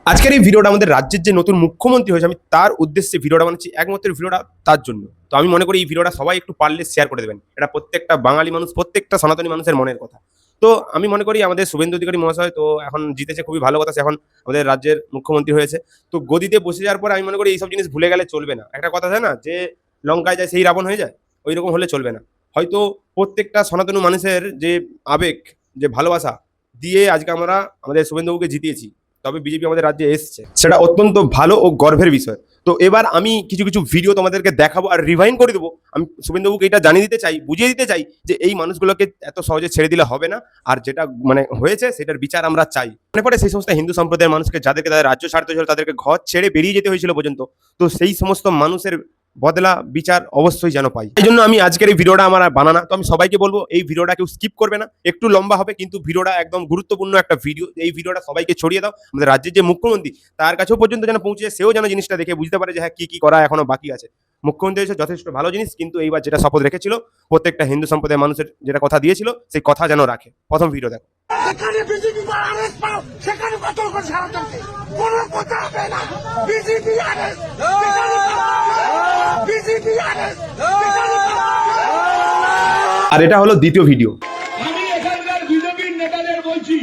আজকের এই ভিডিওটা আমাদের রাজ্যের যে নতুন মুখ্যমন্ত্রী হয়েছে আমি তার উদ্দেশ্যে ভিডিওটা বানাচ্ছি, একমাত্র ভিডিওটা তার জন্য। তো আমি মনে করি এই ভিডিওটা সবাই একটু পারলে শেয়ার করে দেবেন। এটা প্রত্যেকটা বাঙালি মানুষ, প্রত্যেকটা সনাতনী মানুষের মনের কথা। তো আমি মনে করি আমাদের শুভেন্দু অধিকারী মহাশয় তো এখন জিতেছে, খুবই ভালো কথা, সে এখন আমাদের রাজ্যের মুখ্যমন্ত্রী হয়েছে। তো গদিতে বসে যাওয়ার পর আমি মনে করি এইসব জিনিস ভুলে গেলে চলবে না। একটা কথা আছে না যে লঙ্কায় যায় সেই রাবণ হয়ে যায়, ওই রকম হলে চলবে না। হয়তো প্রত্যেকটা সনাতনী মানুষের যে আবেগ, যে ভালোবাসা দিয়ে আজকে আমরা আমাদের শুভেন্দুবাবুকে জিতিয়েছি, তবে বিজেপি আমাদের রাজ্যে এসছে, সেটা অত্যন্ত ভালো ও গর্বের বিষয়। তো এবার আমি কিছু কিছু ভিডিও তোমাদেরকে দেখাবো আর রিভাইন্ড করে দেবো। আমি শুভেন্দুবাবুকে এটা জানিয়ে দিতে চাই, বুঝিয়ে দিতে চাই যে এই মানুষগুলোকে এত সহজে ছেড়ে দিলে হবে না, আর যেটা হয়েছে সেটার বিচার আমরা চাই। মনে পড়ে সেই সমস্ত হিন্দু সম্প্রদায়ের মানুষকে যাদেরকে তাদের রাজ্য ছাড়তে হয়েছিল, তাদেরকে ঘর ছেড়ে বেরিয়ে যেতে হয়েছিল পর্যন্ত। তো সেই সমস্ত মানুষের বদলা বিচার অবশ্যই যেন পাই। এই জন্য আমি আজকের এই ভিডিওটা আমার বানানা। তো আমি সবাইকে বলবো এই ভিডিওটা কেউ স্কিপ করবে না, একটু লম্বা হবে কিন্তু ভিডিওটা একদম গুরুত্বপূর্ণ একটা ভিডিও। এই ভিডিওটা সবাইকে ছড়িয়ে দাও, আমাদের রাজ্যের যে মুখ্যমন্ত্রী তার কাছেও পর্যন্ত যেন পৌঁছে, সেও যেন জিনিসটা দেখে বুঝতে পারে যে হ্যাঁ কি কি করা এখনো বাকি আছে। মুখ্যমন্ত্রী হয়েছে যথেষ্ট ভালো জিনিস, কিন্তু এইবার যেটা শপথ রেখেছিল প্রত্যেকটা হিন্দু সম্প্রদায়ের মানুষের যেটা কথা দিয়েছিল সেই কথা যেন রাখে। প্রথম ভিডিও দেখো। সেখানে বিজেপি আরএস পাও, সেখানে কত করে সারা চলছে, কোন কথা হবে না। BJP RSS, BJP RSS. আর এটা হলো দ্বিতীয় ভিডিও। আমি এখানকার বিজেপির নেতাদের বলছি,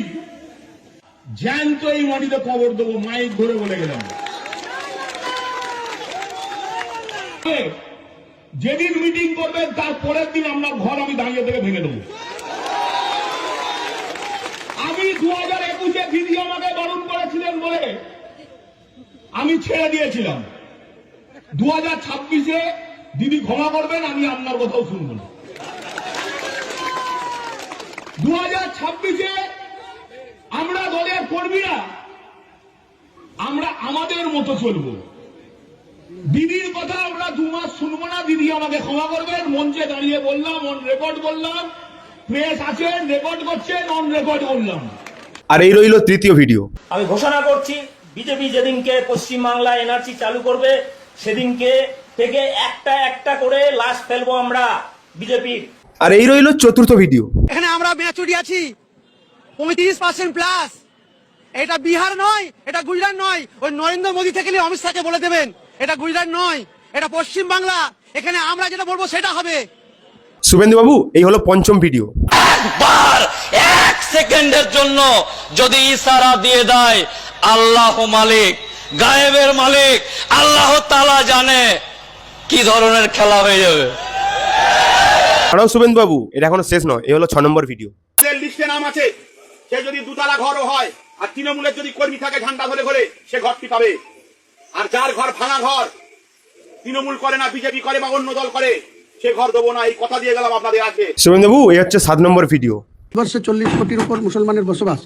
জ্যান্ত এই মাটিতে কবর দেবো, মাইক ধরে বলে গেলাম। যেদিন মিটিং করবেন তার পরের দিন আপনার ঘর আমি দাঁড়িয়ে থেকে ভেঙে দেবো। আমি 2021-এ দিদি আমাকে বারণ করেছিলেন বলে আমি ছেড়ে দিয়েছিলাম। 2026-এ দিদি ক্ষমা করবেন, আমি আপনার কথাও শুনবো না। 2026-এ আমরা দলের কর্মীরা আমরা আমাদের মতো চলবো। দিদির কথা আমরা 2 মাস শুনবো না। দিদি আমাকে ক্ষমা করবেন, মঞ্চে দাঁড়িয়ে বললাম, অন রেকর্ড বললাম, প্রেস আছে রেকর্ড করছেন, অন রেকর্ড বললাম। আর এই রইল তৃতীয় ভিডিও। আমি ঘোষণা করছি, বিজেপি যেদিনকে পশ্চিমবাংলায় এনআরসি চালু করবে সেদিনকে থেকে একটা একটা করে লাশ ফেলবো আমরা বিজেপির। আর এই রইল চতুর্থ ভিডিও। এখানে আমরা মেচুরি আছি 35% প্লাস। এটা বিহার নয়, এটা গুজরাট নয়। ওই নরেন্দ্র মোদী থেকে অমিত শাহকে বলে দেবেন এটা গুজরাট নয়, এটা পশ্চিম বাংলা। এখানে আমরা যেটা বলবো সেটা হবে। শুভেন্দু বাবু, এই হলো পঞ্চম ভিডিও। একবার 1 সেকেন্ডের জন্য যদি ইশারা দিয়ে দেয়, আল্লাহ মালিক, গায়েবের মালিক আল্লাহ তাআলা জানে কি ধরনের খেলা হয়ে যাবে। কারণ শুভেন্দু বাবু, এটা এখনো শেষ নয়, এই হলো 6 নম্বর ভিডিও। লিস্টে নাম আছে, সে যদি 2 তলা ঘরও হয় আর তৃণমূলের যদি কর্মী থাকে ঝান্ডা ধরে ঘরে, সে ঘরটি পাবে। আর যার ঘর ভাঙা ঘর, তৃণমূল করে না, বিজেপি করে বা অন্য দল করে, সে ঘর দেবো না, এই কথা দিয়ে গেলাম আপনাদের আজকে। শুভেন্দু বাবু, এই হচ্ছে 7 নম্বর ভিডিও। ভারতবর্ষে 40 কোটির উপর মুসলমানের বসবাস।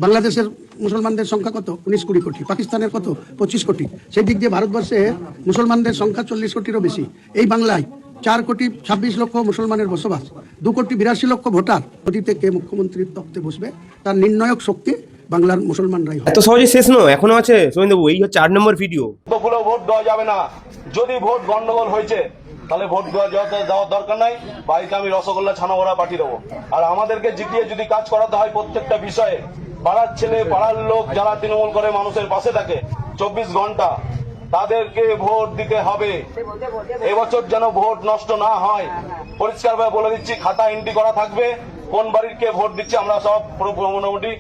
বাংলাদেশের মুসলমানদের সংখ্যা কত? 19-20 কোটি। পাকিস্তানের কত? 25 কোটি। সেই দিক দিয়ে ভারতবর্ষে মুসলমানদের সংখ্যা 40 কোটিরও বেশি। এই বাংলায় 4,26,00,000 মুসলমানের বসবাস, 2,82,00,000 ভোটার। মোদীতে কে মুখ্যমন্ত্রীর তখ্তে বসবে তার নির্ণায়ক শক্তি বাংলার মুসলমানরাই। এত সহজে শেষ নয়, এখনো আছে শুভেন্দু বাবু, এই হচ্ছে 8 নম্বর ভিডিও। কতগুলো ভোট দেওয়া যাবে না। যদি ভোট গন্ডগোল হয়েছে তাহলে ভোট দেওয়ার দরকার নাই, বাড়িতে আমি রসগোল্লা ছানা ভরা পাঠিয়ে দেবো। আর আমাদেরকে জিতিয়ে যদি কাজ করাতে হয় প্রত্যেকটা বিষয়ে, পাড়ার ছেলে পাড়ার লোক যারা তৃণমূল করে মানুষের পাশে থাকে 24 ঘন্টা, তাদেরকে ভোট দিতে হবে। এবছর যেন ভোট নষ্ট না হয়, পরিষ্কারভাবে বলে দিচ্ছি, খাতা এন্ট্রি করা থাকবে, কোন বাড়ির কে ভোট দিচ্ছে আমরা সব মোটামুটি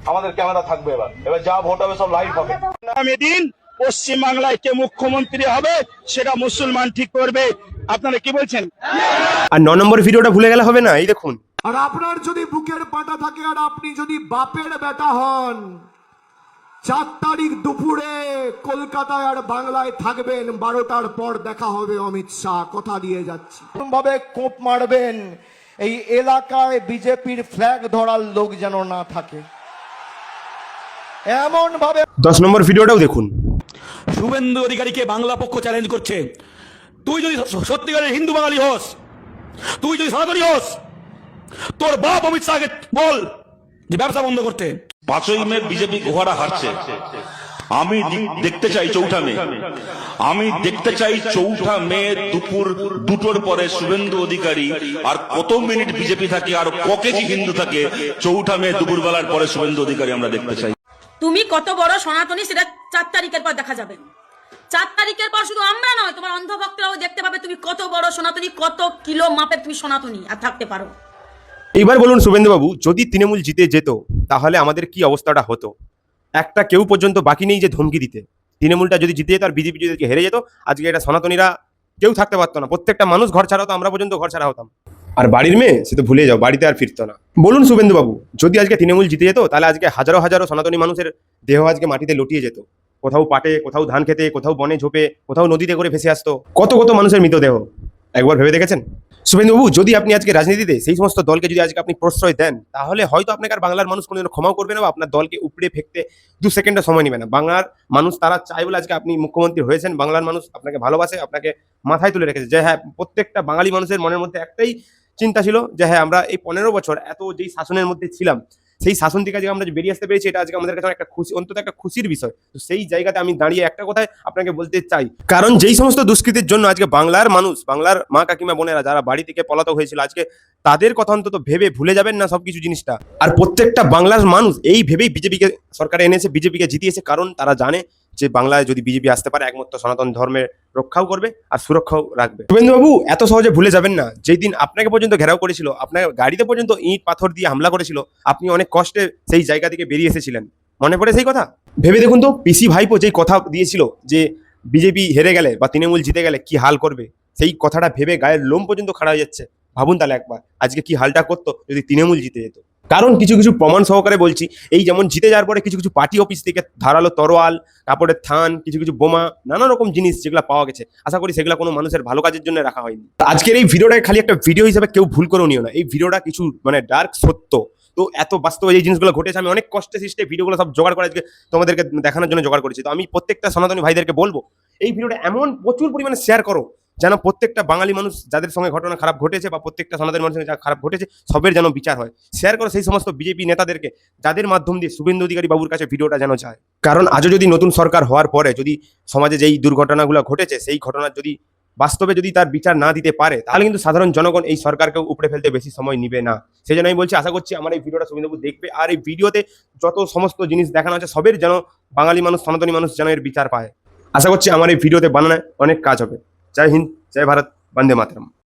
আমাদের ক্যামেরা থাকবে। এবার যা ভোট হবে সব লাইভ হবে। আগামী দিন পশ্চিমবাংলায় কে মুখ্যমন্ত্রী হবে সেটা মুসলমান ঠিক করবে। আপনারা কি বলছেন? আর 9 নম্বর ভিডিওটা ভুলে গেলে হবে না, এই দেখুন। আর আপনার যদি বুকের পাটা থাকে আর আপনি যদি বাপের বেটা হন, 4 তারিখ দুপুরে কলকাতায় আর বাংলায় থাকবেন, 12টার পর দেখা হবে অমিত শাহ, কথা দিয়ে যাচ্ছি। ভাবে কোপ মারবেন, এই এলাকায় বিজেপির ফ্ল্যাগ ধরার লোক যেন না থাকে, এমন ভাবে। 10 নম্বর ভিডিওটাও দেখুন। শুভেন্দু অধিকারীকে বাংলা পক্ষ চ্যালেঞ্জ করছে, তুই যদি সত্যিকারের হিন্দু বাঙালি হোস, তুই যদি সনাতনী হোস, তোর বাপ অমিত শাহকে বল যে ব্যবসা বন্ধ করতে। 5ই মে বিজেপি গোহারা হারছে। আমি দেখতে চাই 4 মে, আমি দেখতে চাই 4 মে দুপুর 2টোর পরে শুভেন্দু অধিকারী আর কত মিনিট বিজেপি থাকে আর ক কেজি হিন্দু থাকে, 4 মে দুপুর বেলার পরে শুভেন্দু অধিকারী আমরা দেখতে চাই। তুমি কত বড় সনাতনী সেটা 4 তারিখের পর দেখা যাবে। 4 তারিখের পর শুধু আমরা নয়, তোমার অন্ধভক্তরাও দেখতে পাবে তুমি কত বড় সনাতনী, কত কিলো মাপের তুমি সনাতনী আর থাকতে পারো। এইবার বলুন শুভেন্দুবাবু, যদি তৃণমূল জিতে যেত তাহলে আমাদের কি অবস্থাটা হতো? একটা কেউ পর্যন্ত বাকি নেই যে ধমকি দিতে। তৃণমূলটা যদি জিতে যেত আর বিজেপি যদি হেরে যেত, আজকে এটা সনাতনীরা কেউ থাকতে পারতো না, প্রত্যেকটা মানুষ ঘর ছাড়া হতো, আমরা পর্যন্ত ঘর ছাড়া হতাম। আর বাড়ির মেয়ে সে তো ভুলে যাও, বাড়িতে আর ফিরতো না। বলুন শুভেন্দুবাবু, যদি আজকে তৃণমূল জিতে যেত তাহলে আজকে হাজারো হাজারো সনাতনী মানুষের দেহ আজকে মাটিতে লটিয়ে যেত, কোথাও পাটে, কোথাও ধান খেতে, কোথাও বনে ঝোপে, কোথাও নদীতে করে ভেসে আসতো। কত কত মানুষের মৃতদেহ একবার ভেবে দেখেছেন? শুভেন্দুবাবু, যদি আপনি আজকে রাজনীতিতে সেই সমস্ত দলকে যদি আজকে আপনি প্রশ্রয় দেন, তাহলে হয়তো আপনাকে আর বাংলার মানুষ কোনোদিনও ক্ষমাও করবে না বা আপনার দলকে উপড়ে ফেকতে 2 সেকেন্ডও সময় নেবে না। বাংলার মানুষ তারা চায় বলে আজকে আপনি মুখ্যমন্ত্রী হয়েছেন। বাংলার মানুষ আপনাকে ভালোবাসে, আপনাকে মাথায় তুলে রেখেছে যে হ্যাঁ, প্রত্যেকটা বাঙালি মানুষের মনের মধ্যে একটাই চিন্তা ছিল যে হ্যাঁ, আমরা এই 15 বছর এত যেই শাসনের মধ্যে ছিলাম, সেই শাসন থেকে আজকে আমরা যে বেরিয়ে আসতে পেরেছি, এটা আজকে আমাদের কাছে একটা খুশি, অন্তত একটা খুশির বিষয়। তো সেই জায়গাতে আমি দাঁড়িয়ে একটা কথাই আপনাকে বলতে চাই, কারণ যেই সমস্ত দুষ্কৃতির জন্য আজকে বাংলার মানুষ, বাংলার মা কাকিমা বোনেরা যারা বাড়ি থেকে পলাতক হয়েছিল, আজকে তাদের কথা অন্তত ভেবে ভুলে যাবেন না সবকিছু জিনিসটা। আর প্রত্যেকটা বাংলার মানুষ এই ভেবেই বিজেপিকে সরকারে এনেছে, বিজেপিকে জিতিয়েছে, কারণ তারা জানে যে বাংলায় যদি বিজেপি আসতে পারে একমাত্র সনাতন ধর্মের রক্ষাও করবে আর সুরক্ষাও রাখবে। শুভেন্দুবাবু, এত সহজে ভুলে যাবেন না, যেই দিন আপনাকে পর্যন্ত ঘেরাও করেছিল, আপনার গাড়িতে পর্যন্ত ইট পাথর দিয়ে হামলা করেছিল, আপনি অনেক কষ্টে সেই জায়গা থেকে বেরিয়ে এসেছিলেন। মনে পড়ে সেই কথা? ভেবে দেখুন তো, পিসি ভাইপো যেই কথা দিয়েছিল যে বিজেপি হেরে গেলে বা তৃণমূল জিতে গেলে কি হাল করবে, সেই কথাটা ভেবে গায়ের লোম পর্যন্ত খাড়া হয়ে যাচ্ছে। ভাবুন তাহলে একবার আজকে কি হালটা করতো যদি তৃণমূল জিতে যেত। কারণ কিছু কিছু প্রমাণ সহকারে বলছি, এই যেমন জিতে যাওয়ার পরে কিছু কিছু পার্টি অফিস থেকে ধারালো তরোয়াল, কাপড়ের থান, কিছু কিছু বোমা, নানা রকম জিনিস যেগুলো পাওয়া গেছে, আশা করি সেগুলো কোনো মানুষের ভালো কাজের জন্য রাখা হয়নি। আজকের এই ভিডিওটা খালি একটা ভিডিও হিসেবে কেউ ভুল করে নিও না, এই ভিডিওটা কিছু মানে ডার্ক সত্য। তো এত বাস্তবে এই জিনিসগুলো ঘটেছে, আমি অনেক কষ্টে সৃষ্টে ভিডিওগুলো সব জোগাড় করে আজকে তোমাদেরকে দেখানোর জন্য জোগাড় করেছি। তো আমি প্রত্যেকটা সনাতনী ভাইদেরকে বলবো, এই ভিডিওটা এমন প্রচুর পরিমাণে শেয়ার করো যেন প্রত্যেকটা বাঙালি মানুষ যাদের সঙ্গে ঘটনা খারাপ ঘটেছে বা প্রত্যেকটা সনাতনী মানুষের যা খারাপ ঘটেছে সবের যেন বিচার হয়। শেয়ার করো সেই সমস্ত বিজেপি নেতাদেরকে, যাদের মাধ্যম দিয়ে শুভেন্দু অধিকারী বাবুর কাছে ভিডিওটা যেন যায়। কারণ আজও যদি নতুন সরকার হওয়ার পরে যদি সমাজে যেই দুর্ঘটনাগুলো ঘটেছে সেই ঘটনার যদি বাস্তবে যদি তার বিচার না দিতে পারে, তাহলে কিন্তু সাধারণ জনগণ এই সরকারকে উপড়ে ফেলতে বেশি সময় নিবে না। সেই জন্য আমি বলছি, আশা করছি আমার এই ভিডিওটা শুভেন্দুবাবু দেখবে, আর এই ভিডিওতে যত সমস্ত জিনিস দেখানো আছে সবের যেন বাঙালি মানুষ, সনাতনী মানুষ যেন এর বিচার পায়। আশা করছি আমার এই ভিডিওতে বানানো অনেক কাজ হবে। জয় হিন্দ, জয় ভারত, বন্দে মাতরম।